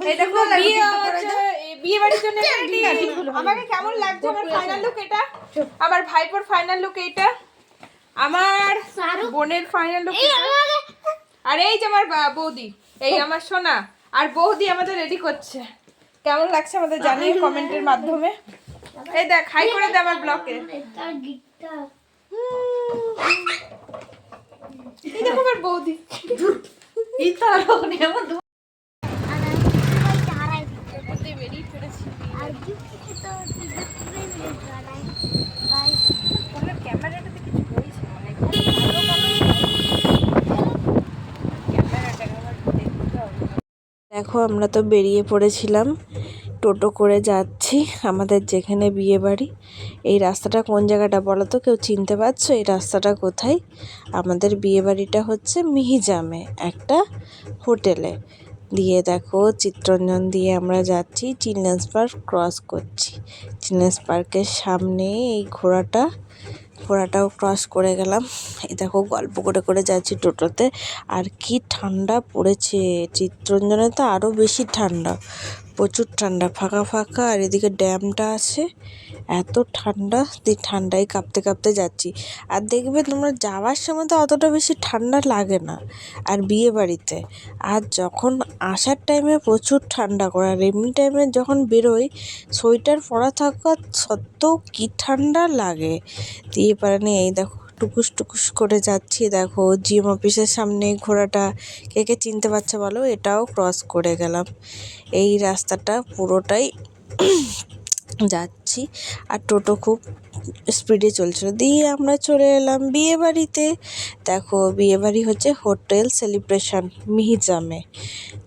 এই দেখো বিয়ে বাড়ির জন্য আমাকে কেমন লাগছে আমার ফাইনাল লুক এটা, আমার ভাইপোর ফাইনাল লুক এইটা, আমার বোনের ফাইনাল লুক, আর এই যে আমার বৌদি, এই আমার সোনা আর বৌদি আমাদের রেডি করছে। কেমন লাগছে আমাদের জানিয়ে কমেন্টের মাধ্যমে। এই দেখ হাই করে দে আমার ব্লগে। এই দেখো আমার বৌদি দেখো আমরা তো বেরিয়ে পড়েছিলাম, টোটো করে যাচ্ছি আমাদের যেখানে বিয়ে বাড়ি। এই রাস্তাটা কোন জায়গাটা বলো তো, কেউ চিনতে পারছো এই রাস্তাটা কোথায়? আমাদের বিয়ে বাড়িটা হচ্ছে মিহিজামে একটা হোটেলে। দিয়ে দেখো চিত্তরঞ্জন দিয়ে আমরা যাচ্ছি, চিলড্রেন্স পার্ক ক্রস করছি। চিলড্রেন্স পার্কের সামনে এই ঘোড়াটাও ক্রস করে গেলাম। এই দেখো গল্প করে করে যাচ্ছি টোটোতে। আর কি ঠান্ডা পড়েছে, চিত্তরঞ্জনে তো আরও বেশি ঠান্ডা, প্রচুর ঠান্ডা, ফাঁকা ফাঁকা, আর এদিকে ড্যামটা আছে, এত ঠান্ডা, ঠান্ডায় কাঁপতে কাঁপতে যাচ্ছি। আর দেখবে তোমরা যাওয়ার সময় তো অতটা বেশি ঠান্ডা লাগে না আর বিয়ে বাড়িতে, আর যখন আসার টাইমে প্রচুর ঠান্ডা করে, আর এমনি টাইমে যখন বেরোই সোয়েটার পরা থাকা সত্ত্বেও কি ঠান্ডা লাগে। দিয়ে পারেনি। এই দেখো টুকুস টুকুস করে যাচ্ছি, দেখো জিএম অফিসের সামনে ঘোড়াটা, কে কে চিনতে পারছে বলো, এটাও ক্রস করে গেলাম। এই রাস্তাটা পুরোটাই যাচ্ছি, আর টোটো খুব স্পিডে চলছিল। দিয়ে আমরা চলে এলাম বিয়ে বাড়িতে। দেখো বিয়ে বাড়ি হচ্ছে হোটেল সেলিব্রেশন মিহিজামে।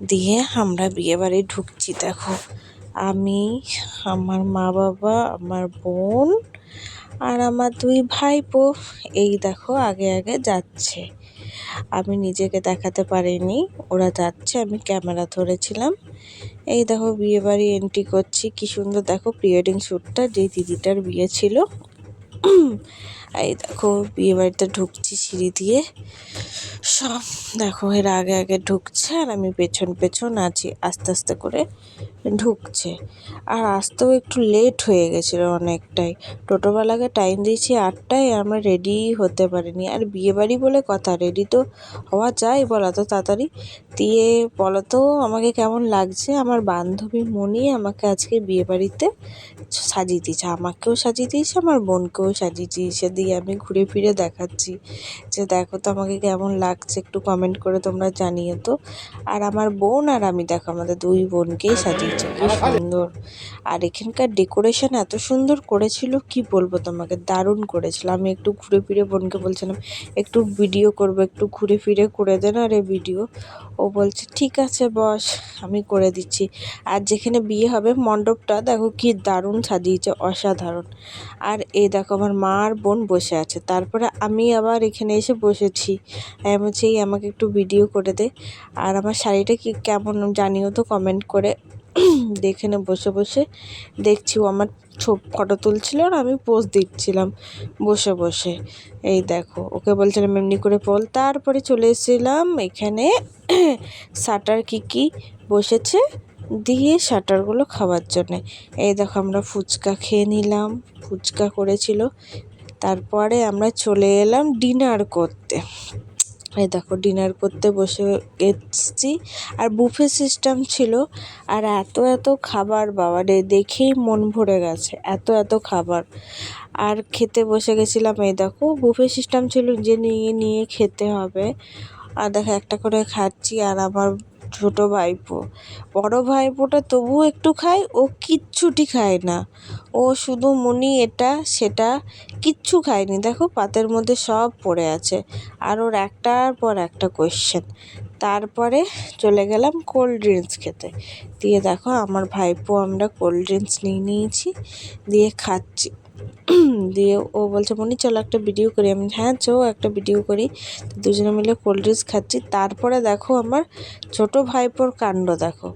দিয়ে আমরা বিয়ে বাড়ি ঢুকছি। দেখো আমি, আমার মা বাবা, আমার বোন আর আমার দুই ভাইপো, এই দেখো আগে আগে যাচ্ছে। আমি নিজেকে দেখাতে পারিনি, ওরা যাচ্ছে, আমি ক্যামেরা ধরেছিলাম। এই দেখো বিয়ে বাড়ি এন্ট্রি করছি, কি সুন্দর দেখো প্রি ওয়েডিং শ্যুটটা, যেই দিদিটার বিয়ে ছিল। এই দেখো বিয়ে বাড়িতে ঢুকছি সিঁড়ি দিয়ে, সব দেখো এর আগে আগে ঢুকছে আর আমি পেছন পেছন আছি, আস্তে আস্তে করে ঢুকছে। আর আসতেও একটু লেট হয়ে গেছিলো অনেকটাই, টোটোওয়ালাকে টাইম দিয়েছি 8টায়, আমরা রেডি হতে পারিনি। আর বিয়েবাড়ি বলে কথা, রেডি তো হওয়া যায় বলো তো তাড়াতাড়ি। দিয়ে বলো তো আমাকে কেমন লাগছে, আমার বান্ধবী মনি আমাকে আজকে বিয়েবাড়িতে সাজিয়ে দিয়েছে, আমাকেও সাজিয়ে দিয়েছে, আমার বোনকেও সাজিয়ে দিয়েছে। দিয়ে আমি ঘুরে ফিরে দেখাচ্ছি যে দেখো তো আমাকে কেমন লাগছে, একটু কমেন্ট করে তোমরা জানিও তো। আর আমার বোন আর আমি দেখো আমাদের দুই বোনকেই সাজিয়েছে, কি সুন্দর। আর এখানকার ডেকোরেশন এত সুন্দর করেছিল, কি বলবো তোমাকে, দারুণ করেছিল। আমি একটু ঘুরে ফিরে বোনকে বলছিলাম একটু ভিডিও করবো, একটু ঘুরে ফিরে করে দে না রে ভিডিও। ও বলছে ঠিক আছে বস, আমি করে দিচ্ছি। আর যেখানে বিয়ে হবে মণ্ডপটা দেখো কি দারুণ সাজিয়েছে, অসাধারণ। আর এই দেখো আমার মা আর বোন বসে আছে, তারপরে আমি আবার এখানে এসে বসেছি। আমি বলছি এই আমাকে একটু ভিডিও করে দে। আর আমার শাড়িটা কি কেমন জানিও তো কমেন্ট করে। এখানে বসে বসে দেখছি, ও আমার ফটো তুলছিল আর আমি পোজ দিচ্ছিলাম বসে বসে। এই দেখো ওকে বলছিলাম এমনি করে বল। তারপরে চলে এসেছিলাম এখানে শাটার কি বসেছে, দিয়ে শাটারগুলো খাওয়ার জন্যে। এই দেখো আমরা ফুচকা খেয়ে নিলাম, ফুচকা করেছিল। তারপরে আমরা চলে এলাম ডিনার করতে। এই দেখো ডিনার করতে বসে গেছি, আর বুফে সিস্টেম ছিল। আর এত এত খাবার, বাবা রে দেখেই মন ভরে গেছে, এত এত খাবার। আর খেতে বসে গেছিলাম, এই দেখো বুফে সিস্টেম ছিল যে নিয়ে নিয়ে খেতে হবে। আর দেখো একটা করে খাচ্ছি। আর আমার ছোট ভাইপো, বড় ভাইপোটা তবুও একটু খায়, ও কিচ্ছুটি খায় না, ও শুধু মুনি এটা সেটা কিচ্ছু খায়নি। দেখো পাতের মধ্যে সব পড়ে আছে, আর ওর একটার পর একটা কোয়েশ্চেন। তারপরে চলে গেলাম কোল্ড ড্রিঙ্কস খেতে। দিয়ে দেখো আমার ভাইপো আমরা কোল্ড ড্রিঙ্কস নিয়ে নিয়েছি, দিয়ে খাচ্ছি। দিয়ে ও বলছে মনি চলো একটা ভিডিও করি, আমি হ্যাঁ চো একটা ভিডিও করি। দুজনে মিলে কোল্ড ড্রিঙ্কস খাচ্ছি। তারপরে দেখো আমার ছোট ভাইপোর কাণ্ড দেখো,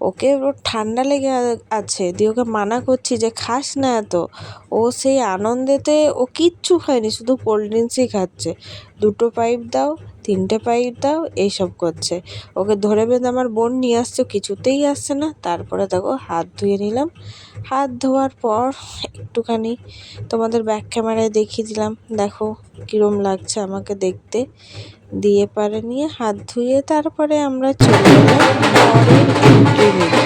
ওকে ওর ঠান্ডা লেগে আছে, দিয়ে ওকে মানা করছি যে খাস না এত, ও সেই আনন্দেতে ও কিচ্ছু খায়নি, শুধু কোল্ড ড্রিঙ্কসই খাচ্ছে। 2টো পাইপ দাও, 3টে পাইপ দাও, এইসব করছে। ওকে ধরে বেঁধে আমার বোন নিয়ে আসছে, কিছুতেই আসছে না। তারপরে দেখো হাত ধুয়ে নিলাম। হাত ধোয়ার পর একটুখানি তোমাদের ব্যাক ক্যামেরায় দেখিয়ে দিলাম, দেখো কীরম লাগছে আমাকে দেখতে। দিয়ে পারে নিয়ে হাত ধুয়ে তারপরে আমরা চলে এলাম বরের এন্ট্রি নিতে।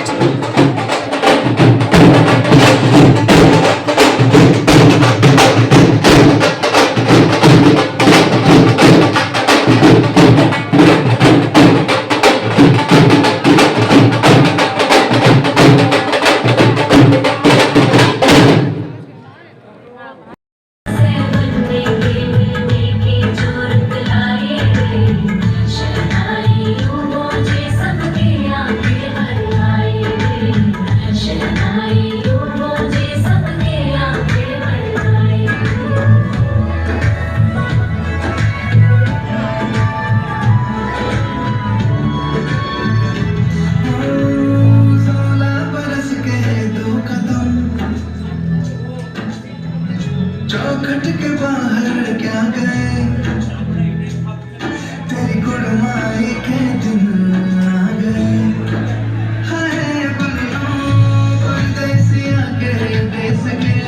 चौखट के बाहर क्या गए तेरी कुड़माई के दिन आ गए हाय बलियों परदेसिया के देश के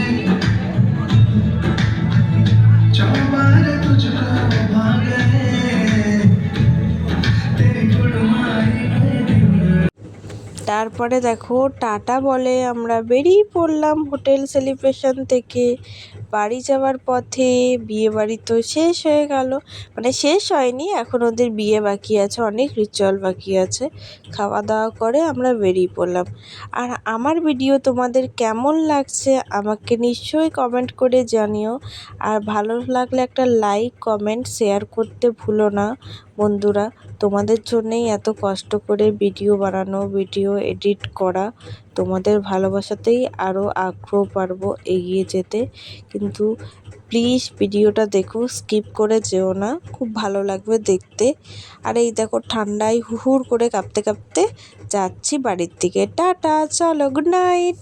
चौबार तुझको भागे तेरी कुड़माई के दिन। তারপরে দেখো টাটা বলে আমরা বেরিয়ে পড়লাম হোটেল সেলিব্রেশন থেকে। বাড়ি যাওয়ার পথে বিয়ে বাড়ি তো শেষ হয়ে গেল, মানে শেষ হয়নি, এখন ওদের বিয়ে বাকি আছে, অনেক রিচুয়াল বাকি আছে। খাওয়া দাওয়া করে আমরা বেরিয়ে পড়লাম। আর আমার ভিডিও তোমাদের কেমন লাগছে আমাকে নিশ্চয়ই কমেন্ট করে জানিও। আর ভালো লাগলে একটা লাইক কমেন্ট শেয়ার করতে ভুলো না বন্ধুরা। তোমাদের জন্যেই এত কষ্ট করে ভিডিও বানানো, ভিডিও এডিট করা। তোমাদের ভালোবাসাতেই আরও আগ্রহ পারবো এগিয়ে যেতে। কিন্তু প্লিজ ভিডিওটা দেখো, স্কিপ করে যেও না, খুব ভালো লাগবে দেখতে। আর এই দেখো ঠান্ডায় হুড় করে কাঁপতে কাঁপতে যাচ্ছি বাড়ির দিকে। টাটা, চলো, গুড নাইট।